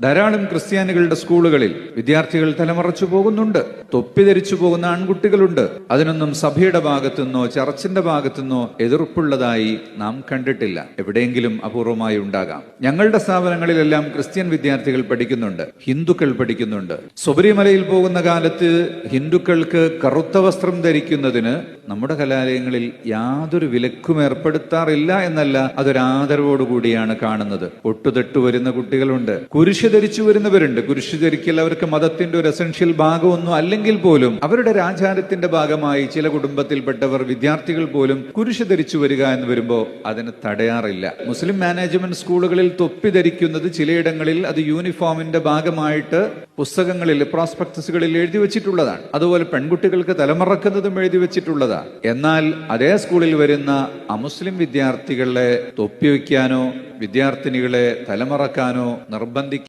ധാരാളം ക്രിസ്ത്യാനികളുടെ സ്കൂളുകളിൽ വിദ്യാർത്ഥികൾ തലമറച്ചു പോകുന്നുണ്ട്. തൊപ്പി ധരിച്ചു പോകുന്ന ആൺകുട്ടികളുണ്ട്. അതിനൊന്നും സഭയുടെ ഭാഗത്തുനിന്നോ ചർച്ചിന്റെ ഭാഗത്തുനിന്നോ എതിർപ്പുള്ളതായി നാം കണ്ടിട്ടില്ല. എവിടെയെങ്കിലും അപൂർവമായി ഉണ്ടാകാം. ഞങ്ങളുടെ സ്ഥാപനങ്ങളിലെല്ലാം ക്രിസ്ത്യൻ വിദ്യാർത്ഥികൾ പഠിക്കുന്നുണ്ട്, ഹിന്ദുക്കൾ പഠിക്കുന്നുണ്ട്. ശബരിമലയിൽ പോകുന്ന കാലത്ത് ഹിന്ദുക്കൾക്ക് കറുത്ത വസ്ത്രം ധരിക്കുന്നതിന് നമ്മുടെ കലാലയങ്ങളിൽ യാതൊരു വിലക്കും ഏർപ്പെടുത്താറില്ല എന്നല്ല, അതൊരാദരവോടുകൂടിയാണ് കാണുന്നത്. ഒട്ടുതെട്ടു വരുന്ന കുട്ടികളുണ്ട്, കുരിശ് ധരിച്ചു വരുന്നവരുണ്ട്. കുരിശ് ധരിക്കൽ അവർക്ക് മതത്തിന്റെ ഒരു എസൻഷ്യൽ ഭാഗമൊന്നും അല്ലെങ്കിൽ പോലും അവരുടെ ആചാരത്തിന്റെ ഭാഗമായി ചില കുടുംബത്തിൽപ്പെട്ടവർ വിദ്യാർത്ഥികൾ പോലും കുരിശ് ധരിച്ചു വരിക എന്ന് വരുമ്പോൾ അതിന് തടയാറില്ല. മുസ്ലിം മാനേജ്മെന്റ് സ്കൂളുകളിൽ തൊപ്പി ധരിക്കുന്നത് ചിലയിടങ്ങളിൽ അത് യൂണിഫോമിന്റെ ഭാഗമായിട്ട് പുസ്തകങ്ങളിൽ പ്രോസ്പെക്ടസുകളിൽ എഴുതി വെച്ചിട്ടുള്ളതാണ്. അതുപോലെ പെൺകുട്ടികൾക്ക് തലമറക്കുന്നതും എഴുതി വെച്ചിട്ടുള്ളതാണ്. എന്നാൽ അതേ സ്കൂളിൽ വരുന്ന അമുസ്ലിം വിദ്യാർത്ഥികളെ തൊപ്പി വയ്ക്കാനോ വിദ്യാർത്ഥിനികളെ തലമറക്കാനോ നിർബന്ധിക്കാനോ